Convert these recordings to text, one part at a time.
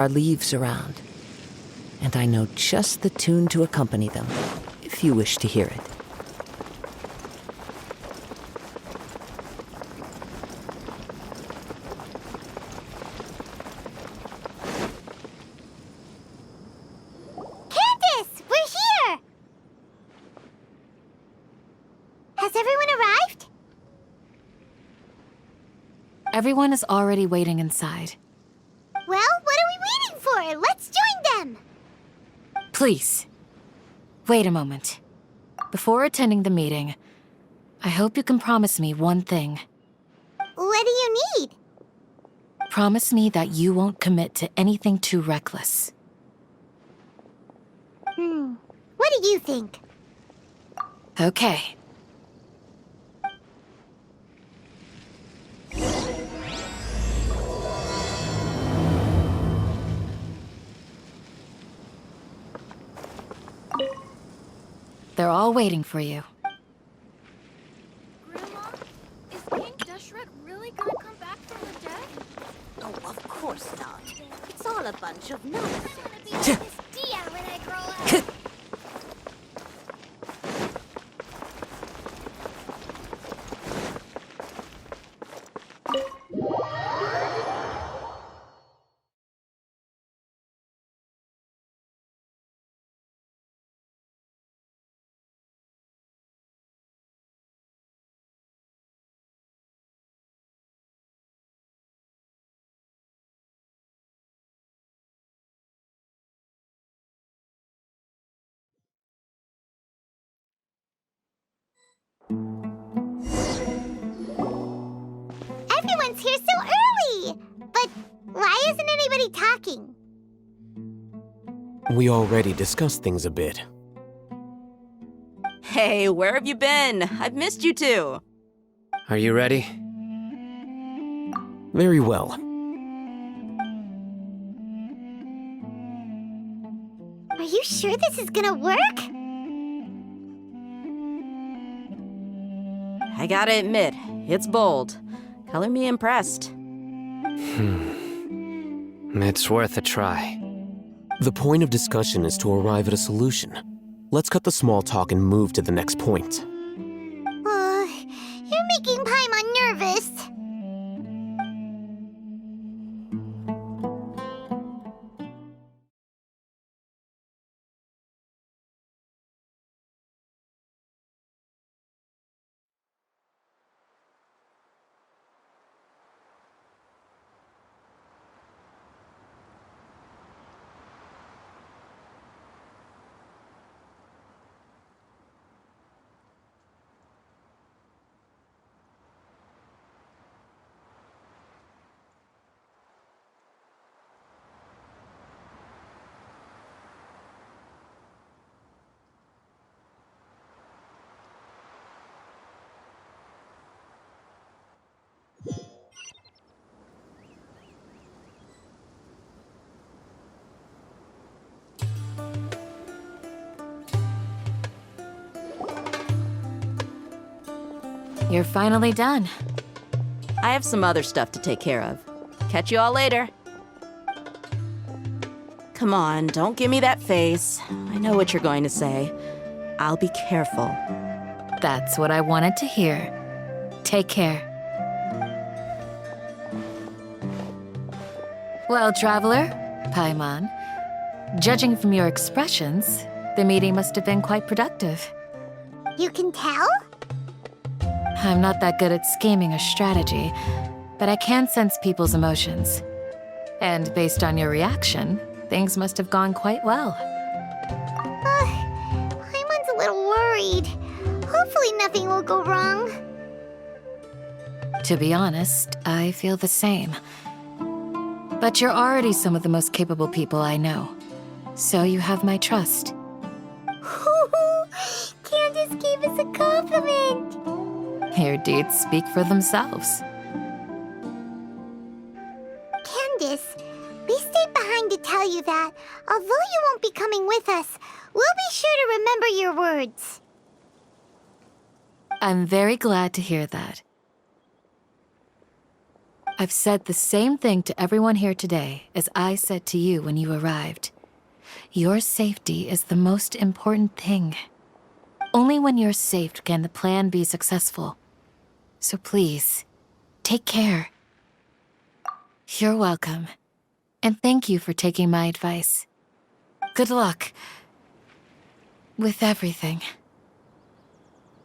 are leaves around, and I know just the tune to accompany them, if you wish to hear it. Candace! We're here! Has everyone arrived? Everyone is already waiting inside. Well, what are we waiting for? Let's join them! Please, wait a moment. Before attending the meeting, I hope you can promise me one thing. What do you need? Promise me that you won't commit to anything too reckless. What do you think? Okay. They're all waiting for you. Grandma, is King Deshret really gonna come back from the dead? Oh, of course not. It's all a bunch of nonsense. I wanna be like this Dia when I grow up. Everyone's here so early! But why isn't anybody talking? We already discussed things a bit. Hey, where have you been? I've missed you too. Are you ready? Very well. Are you sure this is gonna work? I gotta admit, it's bold. Color me impressed. It's worth a try. The point of discussion is to arrive at a solution. Let's cut the small talk and move to the next point. You're making Paimon nervous. You're finally done. I have some other stuff to take care of. Catch you all later. Come on, don't give me that face. I know what you're going to say. I'll be careful. That's what I wanted to hear. Take care. Well, Traveler, Paimon, judging from your expressions, the meeting must have been quite productive. You can tell? I'm not that good at scheming or strategy, but I can sense people's emotions. And based on your reaction, things must have gone quite well. Paimon's a little worried. Hopefully nothing will go wrong. To be honest, I feel the same. But you're already some of the most capable people I know. So you have my trust. Candace gave us a compliment. Your deeds speak for themselves. Candace, we stayed behind to tell you that, although you won't be coming with us, we'll be sure to remember your words. I'm very glad to hear that. I've said the same thing to everyone here today as I said to you when you arrived. Your safety is the most important thing. Only when you're safe can the plan be successful. So please, take care. You're welcome. And thank you for taking my advice. Good luck with everything.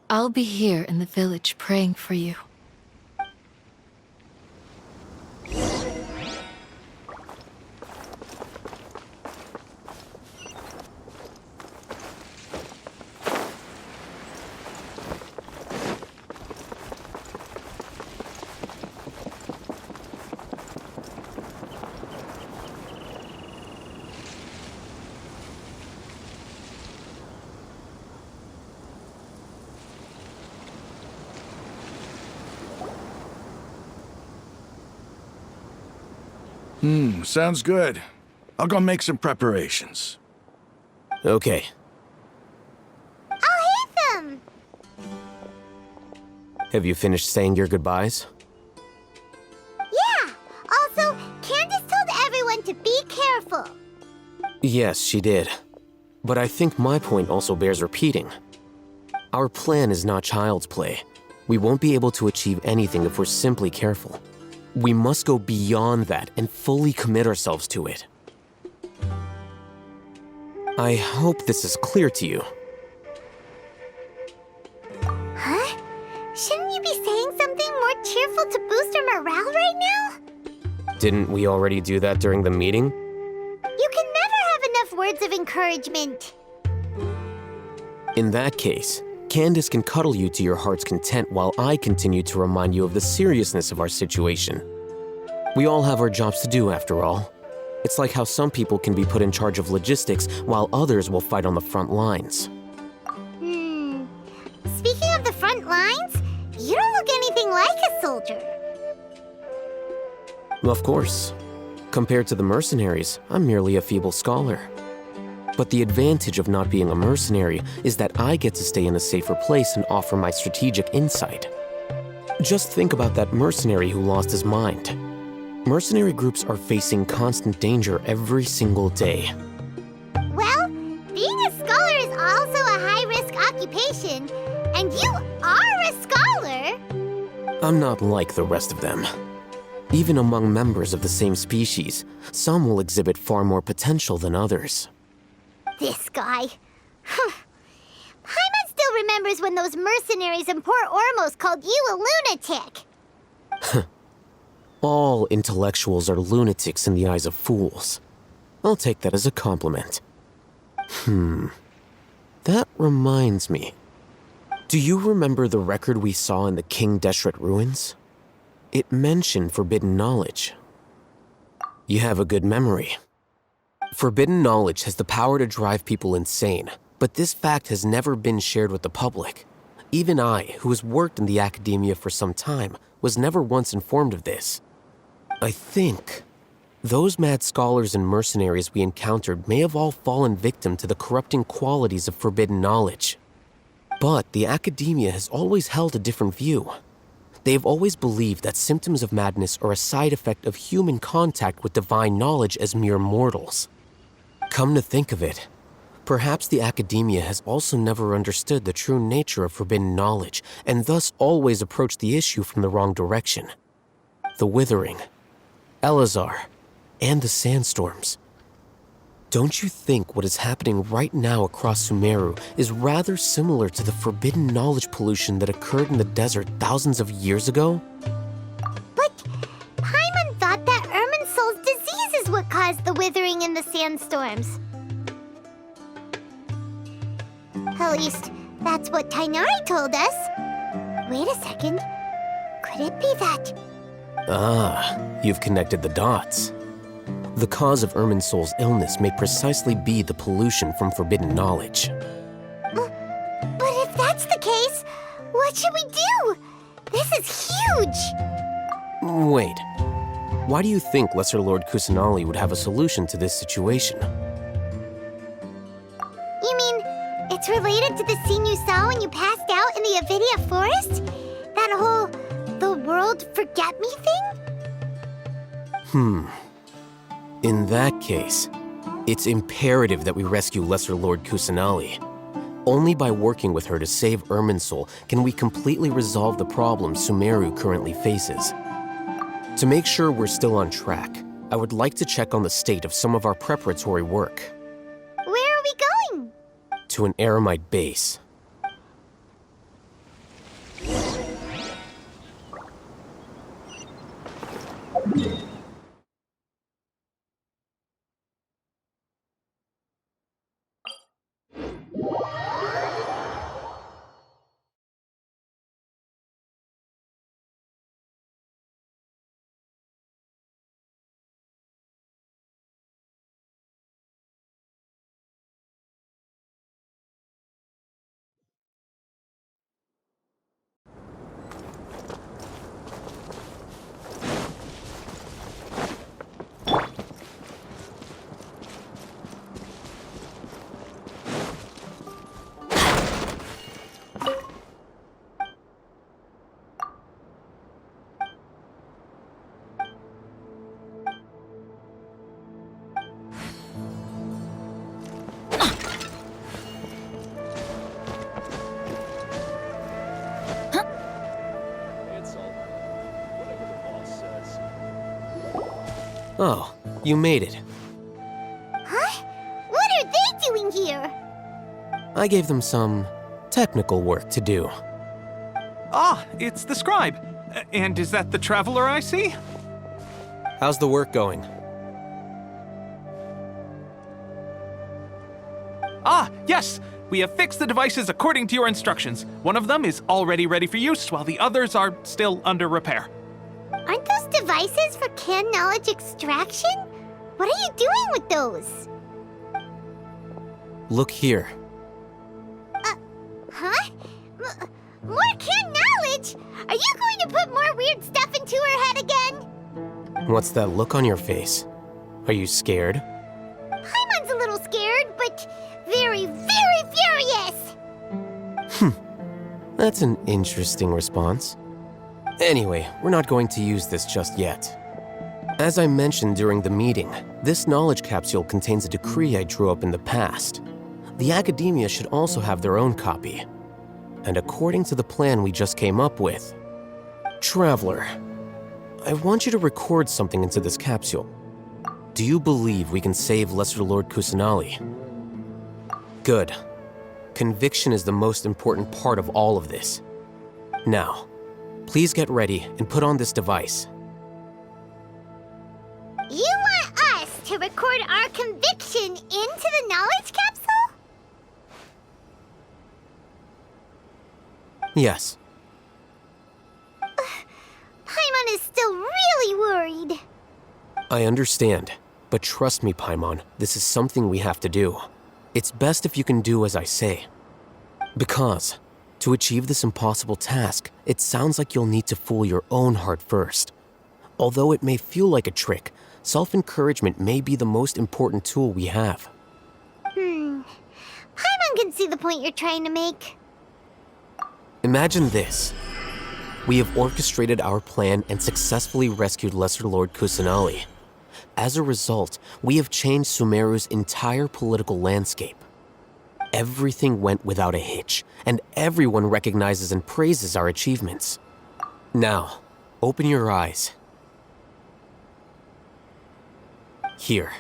I'll be here in the village praying for you. Sounds good. I'll go make some preparations. Okay. I'll hit them! Have you finished saying your goodbyes? Yeah! Also, Candace told everyone to be careful. Yes, she did. But I think my point also bears repeating. Our plan is not child's play. We won't be able to achieve anything if we're simply careful. We must go beyond that and fully commit ourselves to it. I hope this is clear to you. Huh? Shouldn't you be saying something more cheerful to boost our morale right now? Didn't we already do that during the meeting? You can never have enough words of encouragement. In that case, Candace can cuddle you to your heart's content while I continue to remind you of the seriousness of our situation. We all have our jobs to do, after all. It's like how some people can be put in charge of logistics while others will fight on the front lines. Speaking of the front lines, you don't look anything like a soldier. Of course. Compared to the mercenaries, I'm merely a feeble scholar. But the advantage of not being a mercenary is that I get to stay in a safer place and offer my strategic insight. Just think about that mercenary who lost his mind. Mercenary groups are facing constant danger every single day. Well, being a scholar is also a high-risk occupation, and you are a scholar! I'm not like the rest of them. Even among members of the same species, some will exhibit far more potential than others. This guy. Paimon still remembers when those mercenaries in Port Ormos called you a lunatic. All intellectuals are lunatics in the eyes of fools. I'll take that as a compliment. That reminds me. Do you remember the record we saw in the King Deshret ruins? It mentioned forbidden knowledge. You have a good memory. Forbidden knowledge has the power to drive people insane, but this fact has never been shared with the public. Even I, who has worked in the academia for some time, was never once informed of this. I think those mad scholars and mercenaries we encountered may have all fallen victim to the corrupting qualities of forbidden knowledge. But the academia has always held a different view. They have always believed that symptoms of madness are a side effect of human contact with divine knowledge as mere mortals. Come to think of it, perhaps the academia has also never understood the true nature of forbidden knowledge and thus always approached the issue from the wrong direction. The Withering, Elazar, and the sandstorms. Don't you think what is happening right now across Sumeru is rather similar to the forbidden knowledge pollution that occurred in the desert thousands of years ago? But Paimon thought that Irminsul's disease is what caused the withering and the sandstorms. At least, that's what Tainari told us. Wait a second. Could it be that? Ah, you've connected the dots. The cause of Irminsul's illness may precisely be the pollution from forbidden knowledge. But if that's the case, what should we do? This is huge! Wait. Why do you think Lesser Lord Kusanali would have a solution to this situation? You mean, it's related to the scene you saw when you passed out in the Avidia forest? That whole, the world forget me thing? In that case, it's imperative that we rescue Lesser Lord Kusanali. Only by working with her to save Irminsul can we completely resolve the problems Sumeru currently faces. To make sure we're still on track, I would like to check on the state of some of our preparatory work. Where are we going? To an Eremite base. Oh, you made it. Huh? What are they doing here? I gave them some technical work to do. Ah, it's the scribe. And is that the traveler I see? How's the work going? Ah, yes! We have fixed the devices according to your instructions. One of them is already ready for use, while the others are still under repair. Aren't those devices for canned knowledge extraction? What are you doing with those? Look here. Huh? More canned knowledge? Are you going to put more weird stuff into her head again? What's that look on your face? Are you scared? Paimon's a little scared, but very, very furious! That's an interesting response. Anyway, we're not going to use this just yet. As I mentioned during the meeting, this knowledge capsule contains a decree I drew up in the past. The academia should also have their own copy. And according to the plan we just came up with, Traveler, I want you to record something into this capsule. Do you believe we can save Lesser Lord Kusanali? Good. Conviction is the most important part of all of this. Now, please get ready and put on this device. You want us to record our conviction into the knowledge capsule? Yes. Paimon is still really worried. I understand, but trust me, Paimon, this is something we have to do. It's best if you can do as I say. Because, to achieve this impossible task, it sounds like you'll need to fool your own heart first. Although it may feel like a trick, self-encouragement may be the most important tool we have. Paimon can see the point you're trying to make. Imagine this. We have orchestrated our plan and successfully rescued Lesser Lord Kusanali. As a result, we have changed Sumeru's entire political landscape. Everything went without a hitch, and everyone recognizes and praises our achievements. Now, open your eyes. Here.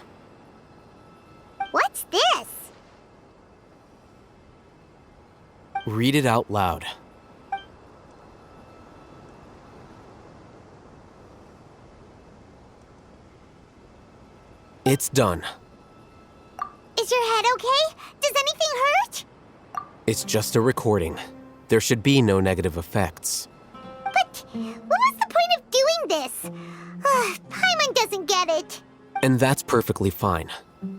What's this? Read it out loud. It's done. Is your head okay? Does anything hurt? It's just a recording. There should be no negative effects. But what was the point of doing this? Paimon doesn't get it. And that's perfectly fine.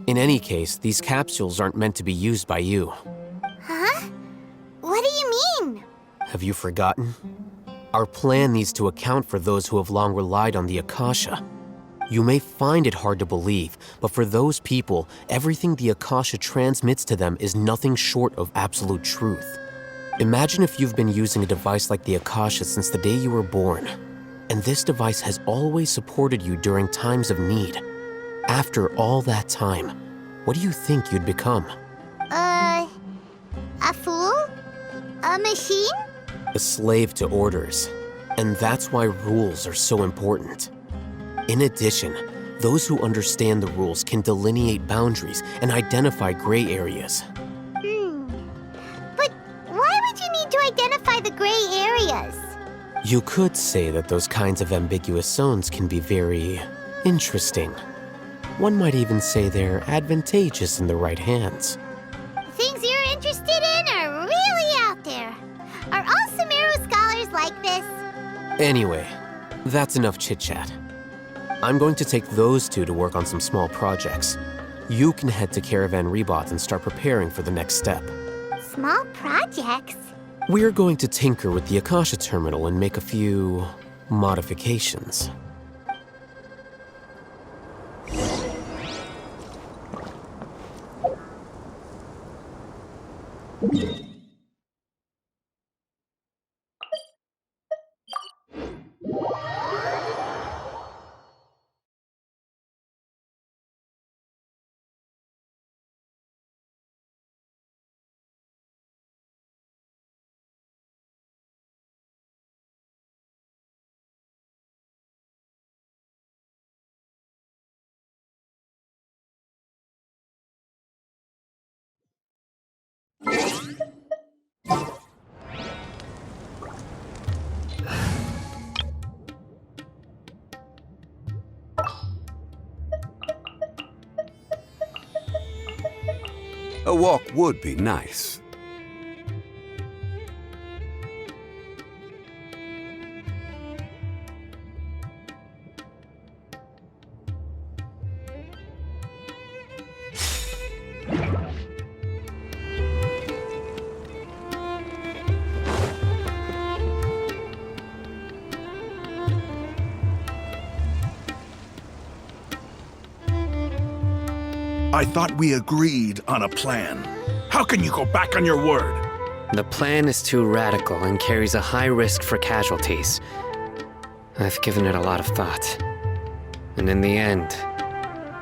In any case, these capsules aren't meant to be used by you. Huh? What do you mean? Have you forgotten? Our plan needs to account for those who have long relied on the Akasha. You may find it hard to believe, but for those people, everything the Akasha transmits to them is nothing short of absolute truth. Imagine if you've been using a device like the Akasha since the day you were born. And this device has always supported you during times of need. After all that time, what do you think you'd become? A fool? A machine? A slave to orders. And that's why rules are so important. In addition, those who understand the rules can delineate boundaries and identify gray areas. But why would you need to identify the gray areas? You could say that those kinds of ambiguous zones can be very interesting. One might even say they're advantageous in the right hands. Things you're interested in are really out there. Are all Sumeru scholars like this? Anyway, that's enough chit-chat. I'm going to take those two to work on some small projects. You can head to Caravan Rebot and start preparing for the next step. Small projects? We're going to tinker with the Akasha terminal and make a few modifications. A walk would be nice. I thought we agreed on a plan. How can you go back on your word? The plan is too radical and carries a high risk for casualties. I've given it a lot of thought. And in the end,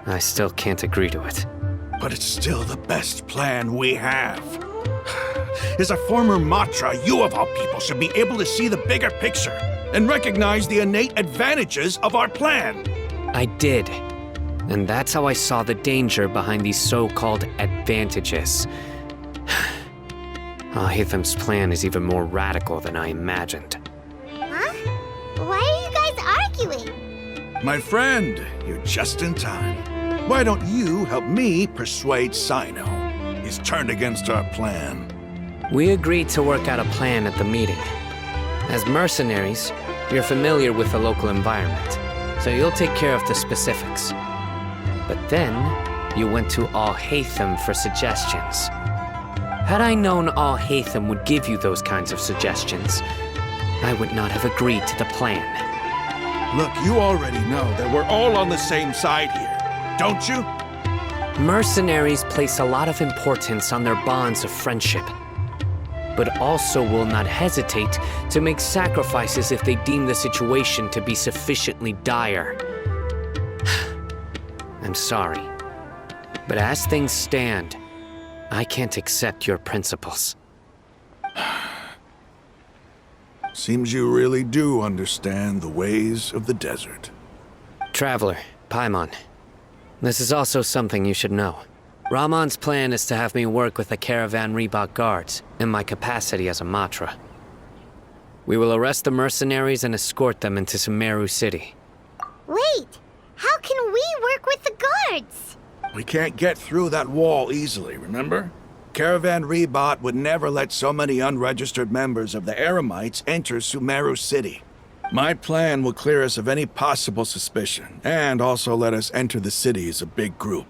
I still can't agree to it. But it's still the best plan we have. As a former Matra, you of all people should be able to see the bigger picture and recognize the innate advantages of our plan. I did. And that's how I saw the danger behind these so-called advantages. Al-Haytham's plan is even more radical than I imagined. Huh? Why are you guys arguing? My friend, you're just in time. Why don't you help me persuade Sino? He's turned against our plan. We agreed to work out a plan at the meeting. As mercenaries, you're familiar with the local environment, so you'll take care of the specifics. But then, you went to Al-Haytham for suggestions. Had I known Al-Haytham would give you those kinds of suggestions, I would not have agreed to the plan. Look, you already know that we're all on the same side here, don't you? Mercenaries place a lot of importance on their bonds of friendship, but also will not hesitate to make sacrifices if they deem the situation to be sufficiently dire. I'm sorry, but as things stand, I can't accept your principles. Seems you really do understand the ways of the desert. Traveler, Paimon, this is also something you should know. Rahman's plan is to have me work with the Caravan Rebot guards in my capacity as a Matra. We will arrest the mercenaries and escort them into Sumeru City. Wait, how can we work with the guards? We can't get through that wall easily, remember? Caravan Rebot would never let so many unregistered members of the Eremites enter Sumeru City. My plan will clear us of any possible suspicion, and also let us enter the city as a big group.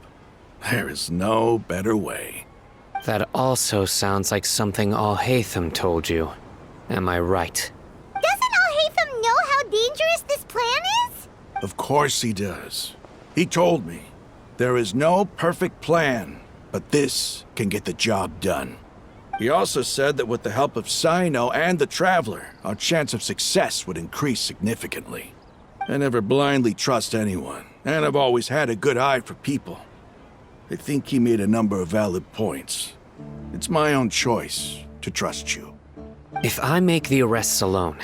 There is no better way. That also sounds like something Al-Haytham told you. Am I right? Doesn't Al-Haytham know how dangerous this plan is? Of course he does. He told me, there is no perfect plan, but this can get the job done. He also said that with the help of Sino and the Traveler, our chance of success would increase significantly. I never blindly trust anyone, and I've always had a good eye for people. I think he made a number of valid points. It's my own choice to trust you. If I make the arrests alone,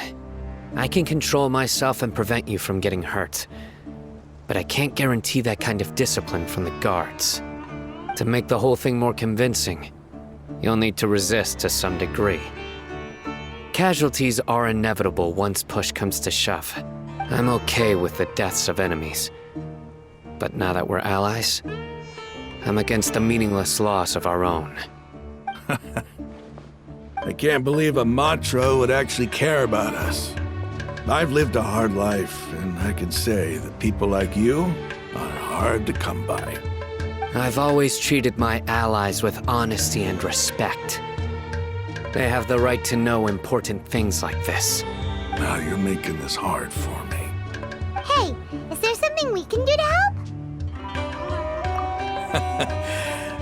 I can control myself and prevent you from getting hurt. But I can't guarantee that kind of discipline from the guards. To make the whole thing more convincing, you'll need to resist to some degree. Casualties are inevitable once push comes to shove. I'm okay with the deaths of enemies. But now that we're allies, I'm against the meaningless loss of our own. I can't believe a Matra would actually care about us. I've lived a hard life, and I can say that people like you are hard to come by. I've always treated my allies with honesty and respect. They have the right to know important things like this. Now you're making this hard for me. Hey, is there something we can do to help?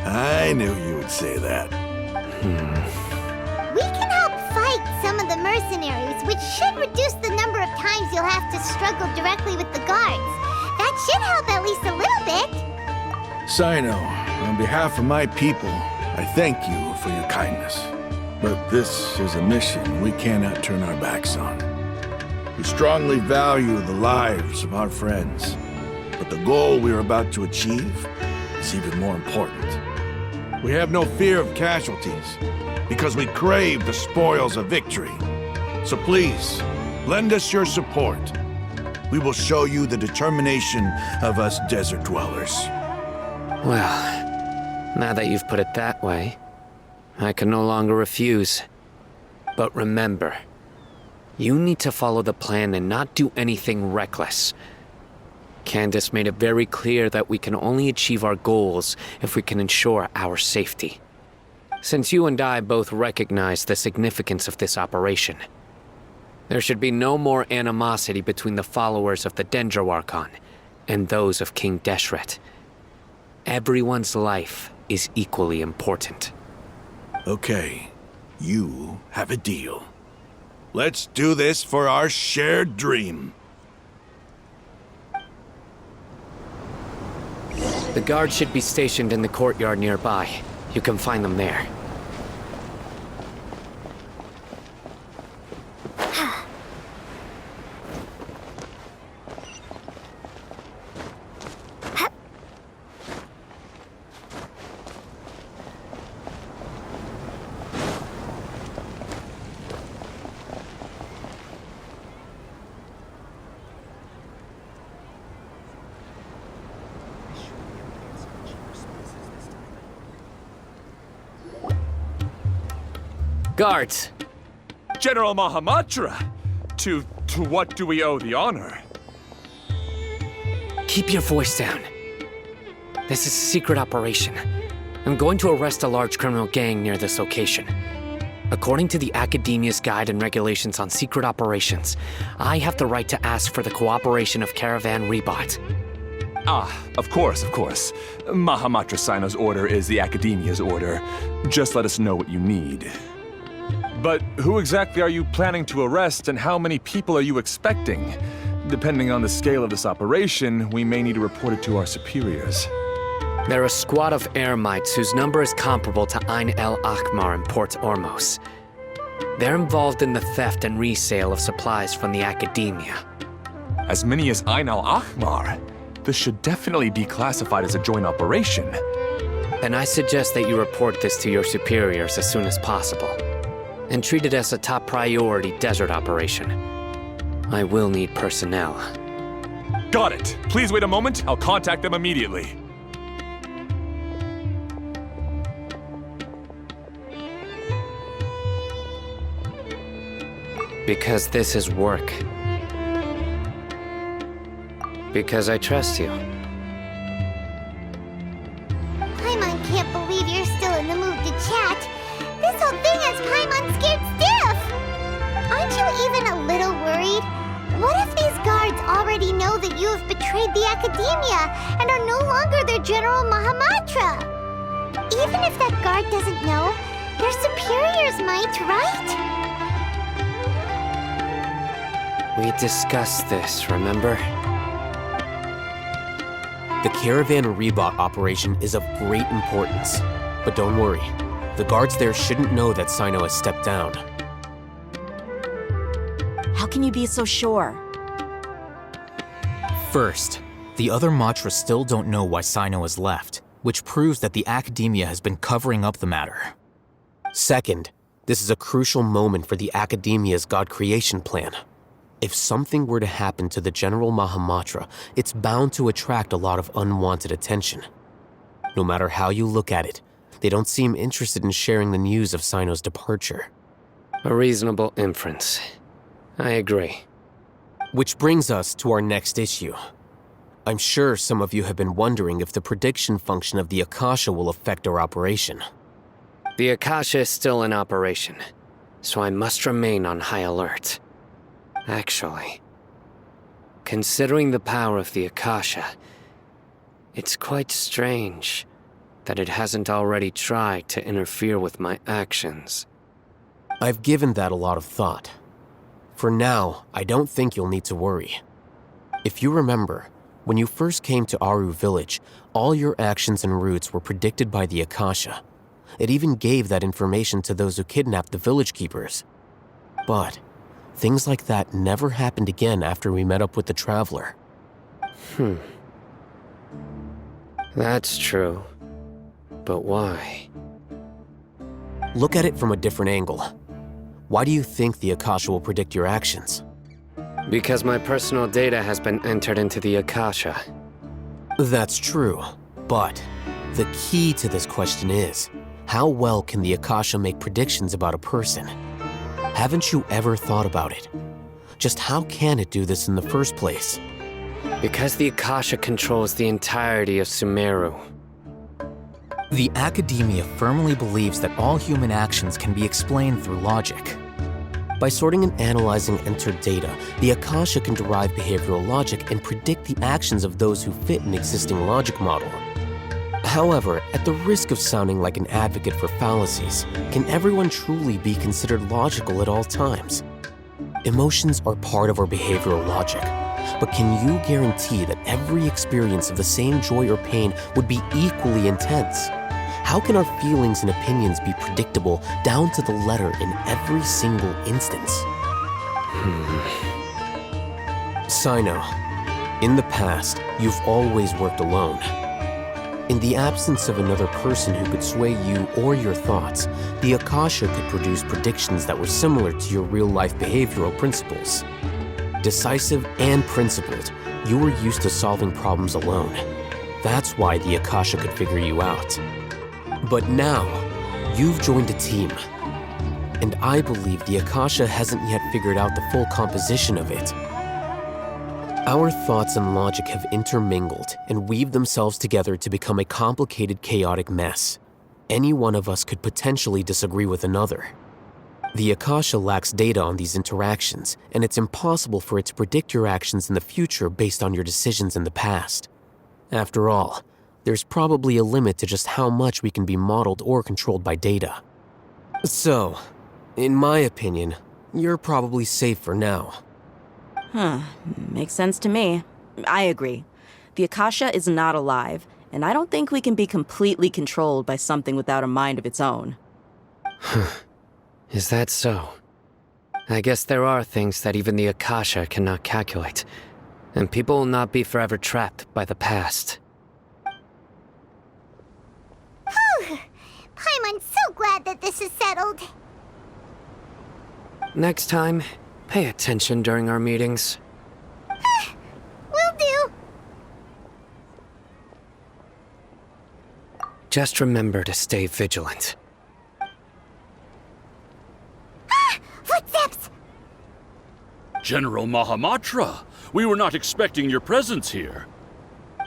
I knew you would say that. We can help fight some of the mercenaries, which should reduce the number of times you'll have to struggle directly with the guards. That should help at least a little bit. Sino, on behalf of my people, I thank you for your kindness. But this is a mission we cannot turn our backs on. We strongly value the lives of our friends, but the goal we are about to achieve is even more important. We have no fear of casualties, because we crave the spoils of victory. So please, lend us your support. We will show you the determination of us desert dwellers. Well, now that you've put it that way, I can no longer refuse. But remember, you need to follow the plan and not do anything reckless. Candace made it very clear that we can only achieve our goals if we can ensure our safety. Since you and I both recognize the significance of this operation, there should be no more animosity between the followers of the Dendro Archon and those of King Deshret. Everyone's life is equally important. Okay, you have a deal. Let's do this for our shared dream. The guards should be stationed in the courtyard nearby. You can find them there. Guards! General Mahamatra! To what do we owe the honor? Keep your voice down. This is a secret operation. I'm going to arrest a large criminal gang near this location. According to the Academia's Guide and Regulations on Secret Operations, I have the right to ask for the cooperation of Caravan Rebot. Ah, of course. Mahamatra Sino's order is the Academia's order. Just let us know what you need. But who exactly are you planning to arrest, and how many people are you expecting? Depending on the scale of this operation, we may need to report it to our superiors. They're a squad of Eremites whose number is comparable to Ain el Akhmar in Port Ormos. They're involved in the theft and resale of supplies from the Academia. As many as Ain el Akhmar? This should definitely be classified as a joint operation. Then I suggest that you report this to your superiors as soon as possible, and treat it as a top priority desert operation. I will need personnel. Got it. Please wait a moment. I'll contact them immediately. Because this is work. Because I trust you. Paimon can't believe you're still in the mood to chat. This whole thing has Paimon scared stiff. Aren't you even a little worried? What if these guards already know that you have betrayed the Academia and are no longer their General Mahamatra? Even if that guard doesn't know, Their superiors might, right? We discussed this, remember? The Caravan Rebot operation is of great importance. But don't worry, the guards there shouldn't know that Sino has stepped down. How can you be so sure? First, the other Matra still don't know why Sino has left, which proves that the Academia has been covering up the matter. Second, this is a crucial moment for the Academia's God creation plan. If something were to happen to the General Mahamatra, it's bound to attract a lot of unwanted attention. No matter how you look at it, they don't seem interested in sharing the news of Sino's departure. A reasonable inference. I agree. Which brings us to our next issue. I'm sure some of you have been wondering if the prediction function of the Akasha will affect our operation. The Akasha is still in operation, so I must remain on high alert. Actually, considering the power of the Akasha, it's quite strange that it hasn't already tried to interfere with my actions. I've given that a lot of thought. For now, I don't think you'll need to worry. If you remember, when you first came to Aru Village, all your actions and routes were predicted by the Akasha. It even gave that information to those who kidnapped the village keepers. But things like that never happened again after we met up with the Traveler. That's true. But why? Look at it from a different angle. Why do you think the Akasha will predict your actions? Because my personal data has been entered into the Akasha. That's true, but the key to this question is, how well can the Akasha make predictions about a person? Haven't you ever thought about it? Just how can it do this in the first place? Because the Akasha controls the entirety of Sumeru. The Academia firmly believes that all human actions can be explained through logic. By sorting and analyzing entered data, the Akasha can derive behavioral logic and predict the actions of those who fit an existing logic model. However, at the risk of sounding like an advocate for fallacies, can everyone truly be considered logical at all times? Emotions are part of our behavioral logic, but can you guarantee that every experience of the same joy or pain would be equally intense? How can our feelings and opinions be predictable down to the letter in every single instance? Sino, in the past, you've always worked alone. In the absence of another person who could sway you or your thoughts, the Akasha could produce predictions that were similar to your real-life behavioral principles. Decisive and principled, you were used to solving problems alone. That's why the Akasha could figure you out. But now, you've joined a team. And I believe the Akasha hasn't yet figured out the full composition of it. Our thoughts and logic have intermingled and weaved themselves together to become a complicated, chaotic mess. Any one of us could potentially disagree with another. The Akasha lacks data on these interactions, and it's impossible for it to predict your actions in the future based on your decisions in the past. After all, there's probably a limit to just how much we can be modeled or controlled by data. So, in my opinion, you're probably safe for now. Makes sense to me. I agree. The Akasha is not alive, and I don't think we can be completely controlled by something without a mind of its own. Is that so? I guess there are things that even the Akasha cannot calculate, and people will not be forever trapped by the past. Paimon's so glad that this is settled. Next time, pay attention during our meetings. Will do. Just remember to stay vigilant. Footsteps! General Mahamatra, we were not expecting your presence here.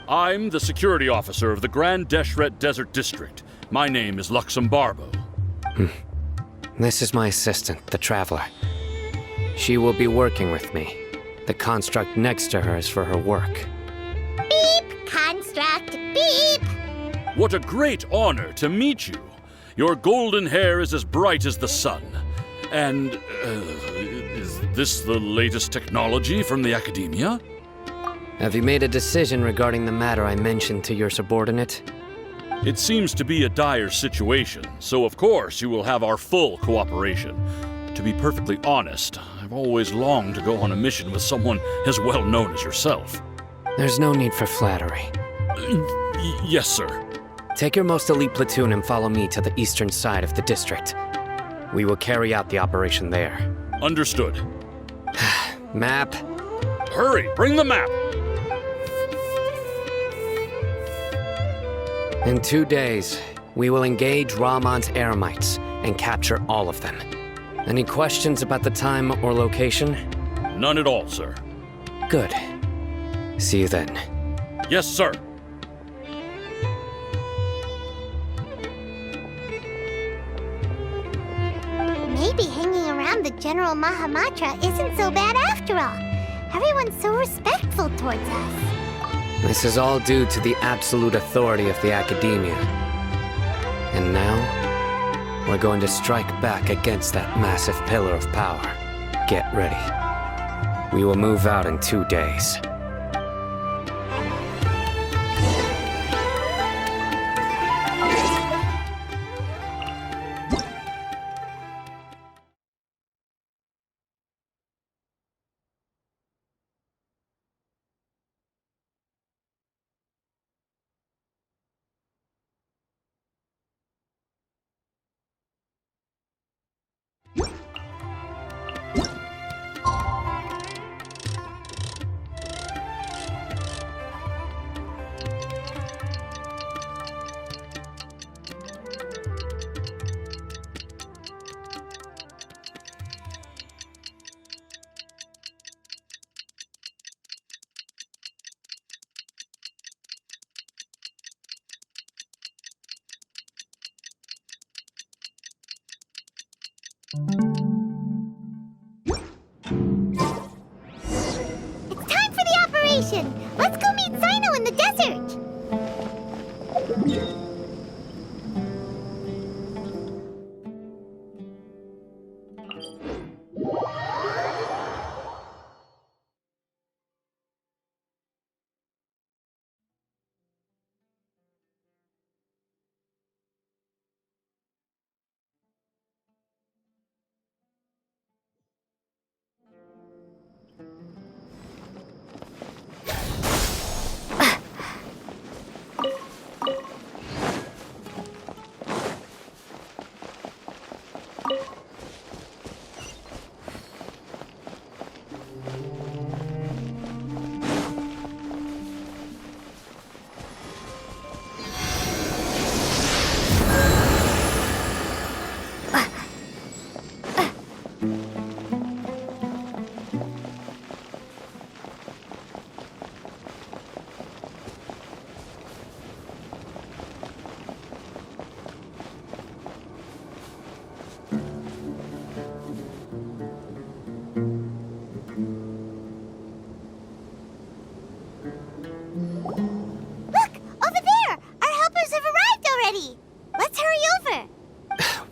I'm the security officer of the Grand Deshret Desert District. My name is Luxembarbo. This is my assistant, the Traveler. She will be working with me. The construct next to her is for her work. Beep! Construct, beep! What a great honor to meet you. Your golden hair is as bright as the sun. And, is this the latest technology from the Academia? Have you made a decision regarding the matter I mentioned to your subordinate? It seems to be a dire situation, so of course you will have our full cooperation. To be perfectly honest, I've always longed to go on a mission with someone as well known as yourself. There's no need for flattery. Yes, sir. Take your most elite platoon and follow me to the eastern side of the district. We will carry out the operation there. Understood. Map. Hurry, bring the map! In 2 days, we will engage Rahman's Eremites and capture all of them. Any questions about the time or location? None at all, sir. Good. See you then. Yes, sir. Maybe hanging around the General Mahamatra isn't so bad after all. Everyone's so respectful towards us. This is all due to the absolute authority of the Academia. And now, we're going to strike back against that massive pillar of power. Get ready. We will move out in 2 days. It's time for the operation! Let's go meet Sino in the desert!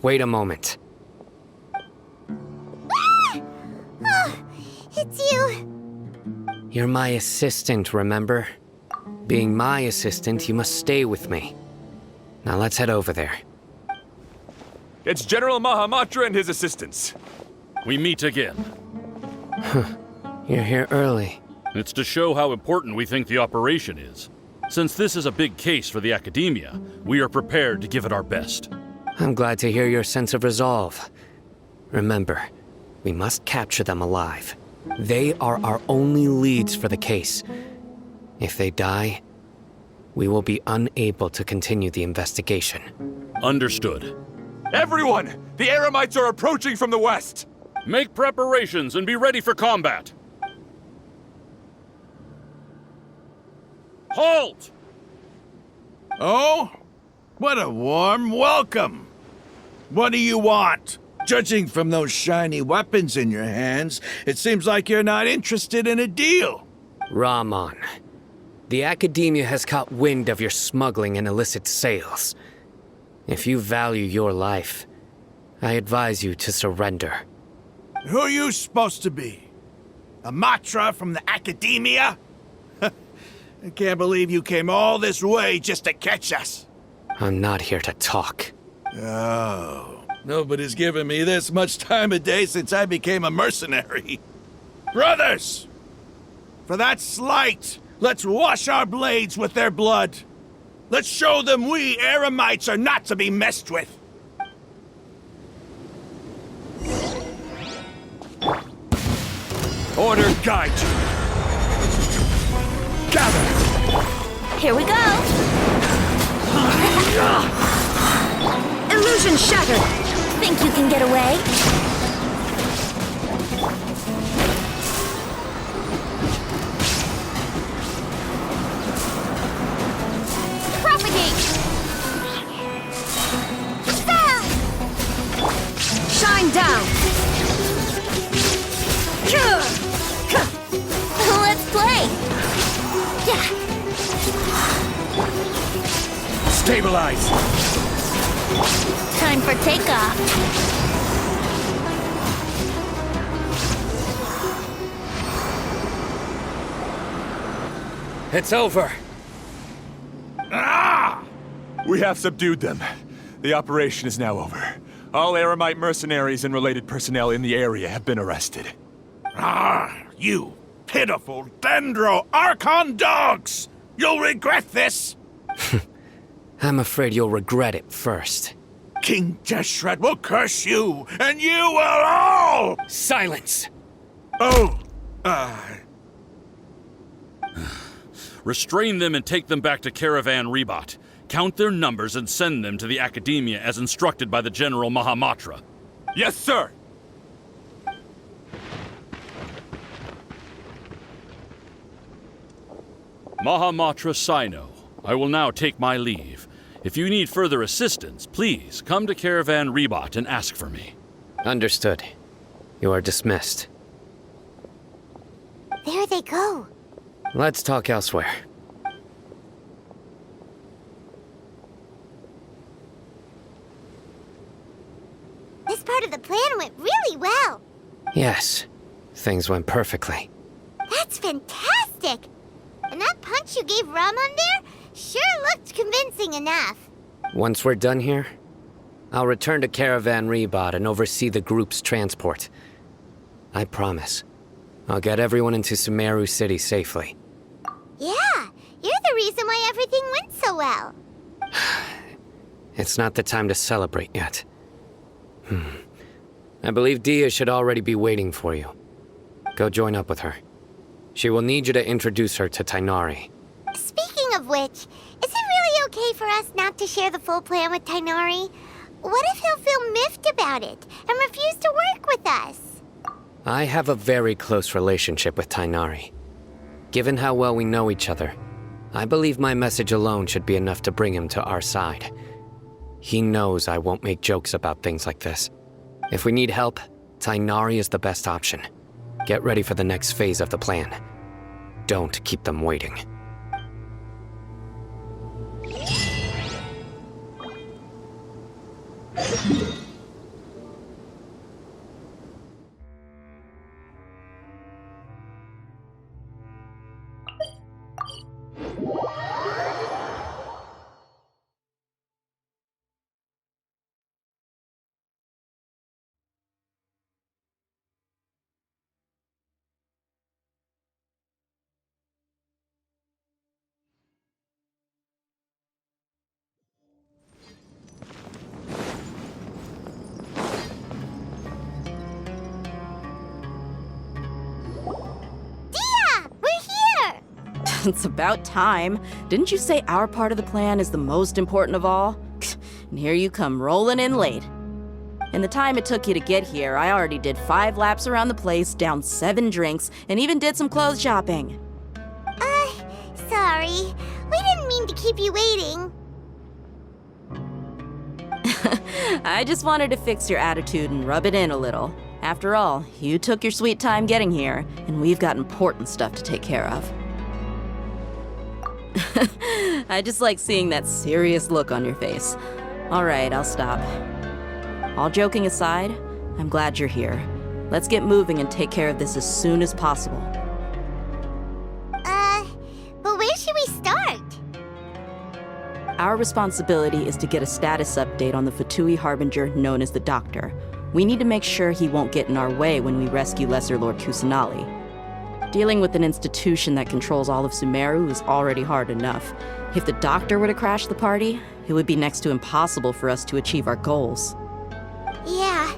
Wait a moment. Ah! Oh, it's you. You're my assistant, remember? Being my assistant, you must stay with me. Now let's head over there. It's General Mahamatra and his assistants. We meet again. You're here early. It's to show how important we think the operation is. Since this is a big case for the Academia, we are prepared to give it our best. I'm glad to hear your sense of resolve. Remember, we must capture them alive. They are our only leads for the case. If they die, we will be unable to continue the investigation. Understood. Everyone! The Eremites are approaching from the west! Make preparations and be ready for combat! Halt! Oh? What a warm welcome! What do you want? Judging from those shiny weapons in your hands, it seems like you're not interested in a deal. Rahman, the Academia has caught wind of your smuggling and illicit sales. If you value your life, I advise you to surrender. Who are you supposed to be? A Matra from the Academia? I can't believe you came all this way just to catch us. I'm not here to talk. Oh, nobody's given me this much time of day since I became a mercenary. Brothers! For that slight, let's wash our blades with their blood. Let's show them we Eremites are not to be messed with. Order guide you. Gather! Here we go! Illusion shattered! Think you can get away? Propagate! Shine down! Let's play! Stabilize! Time for takeoff. It's over. Ah! We have subdued them. The operation is now over. All Eremite mercenaries and related personnel in the area have been arrested. Ah, you pitiful Dendro Archon dogs! You'll regret this! I'm afraid you'll regret it first. King Deshret will curse you, and you will all! Silence! Oh, Restrain them and take them back to Caravan Rebot. Count their numbers and send them to the Academia as instructed by the General Mahamatra. Yes, sir! Mahamatra Sino, I will now take my leave. If you need further assistance, please come to Caravan Rebot and ask for me. Understood. You are dismissed. There they go. Let's talk elsewhere. This part of the plan went really well. Yes, things went perfectly. That's fantastic! And that punch you gave Ramon there sure looked convincing enough. Once we're done here, I'll return to Caravan Rebot and oversee the group's transport. I promise. I'll get everyone into Sumeru City safely. Yeah, you're the reason why everything went so well. It's not the time to celebrate yet. I believe Dia should already be waiting for you. Go join up with her. She will need you to introduce her to Tainari. Speaking of which, is it really okay for us not to share the full plan with Tainari? What if he'll feel miffed about it and refuse to work with us? I have a very close relationship with Tainari. Given how well we know each other, I believe my message alone should be enough to bring him to our side. He knows I won't make jokes about things like this. If we need help, Tainari is the best option. Get ready for the next phase of the plan. Don't keep them waiting. It's about time. Didn't you say our part of the plan is the most important of all? And here you come rolling in late. In the time it took you to get here, I already did 5 laps around the place, downed 7 drinks, and even did some clothes shopping. Sorry. We didn't mean to keep you waiting. I just wanted to fix your attitude and rub it in a little. After all, you took your sweet time getting here, and we've got important stuff to take care of. I just like seeing that serious look on your face. All right, I'll stop. All joking aside, I'm glad you're here. Let's get moving and take care of this as soon as possible. But where should we start? Our responsibility is to get a status update on the Fatui Harbinger known as the Doctor. We need to make sure he won't get in our way when we rescue Lesser Lord Kusanali. Dealing with an institution that controls all of Sumeru is already hard enough. If the Doctor were to crash the party, it would be next to impossible for us to achieve our goals. Yeah,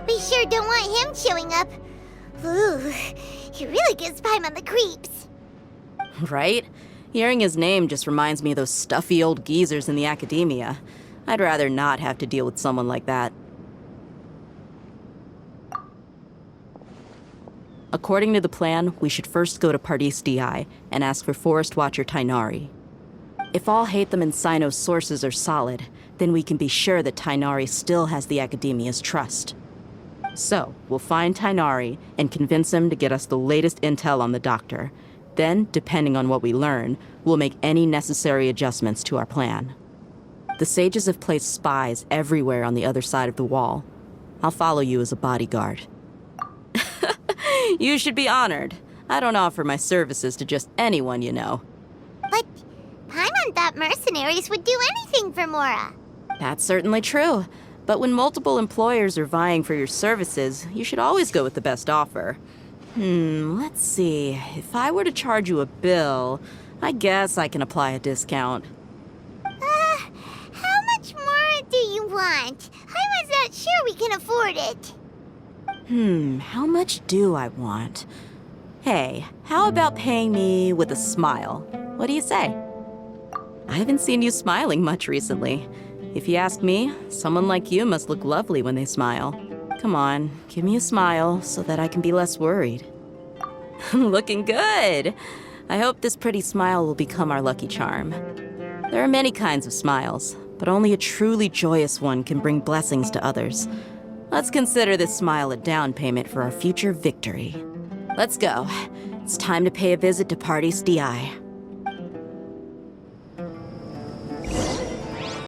we sure don't want him showing up. Ooh, he really gives Paimon the creeps. Right? Hearing his name just reminds me of those stuffy old geezers in the academia. I'd rather not have to deal with someone like that. According to the plan, we should first go to Pardis DI and ask for Forest Watcher Tainari. If all Hatham and Sino's sources are solid, then we can be sure that Tainari still has the academia's trust. So, we'll find Tainari and convince him to get us the latest intel on the Doctor. Then, depending on what we learn, we'll make any necessary adjustments to our plan. The sages have placed spies everywhere on the other side of the wall. I'll follow you as a bodyguard. You should be honored. I don't offer my services to just anyone you know. But Paimon thought mercenaries would do anything for Mora. That's certainly true. But when multiple employers are vying for your services, you should always go with the best offer. Let's see. If I were to charge you a bill, I guess I can apply a discount. How much more do you want? Paimon's not sure we can afford it. How much do I want? Hey, how about paying me with a smile? What do you say? I haven't seen you smiling much recently. If you ask me, someone like you must look lovely when they smile. Come on, give me a smile so that I can be less worried. Looking good! I hope this pretty smile will become our lucky charm. There are many kinds of smiles, but only a truly joyous one can bring blessings to others. Let's consider this smile a down payment for our future victory. Let's go. It's time to pay a visit to Pardis DI.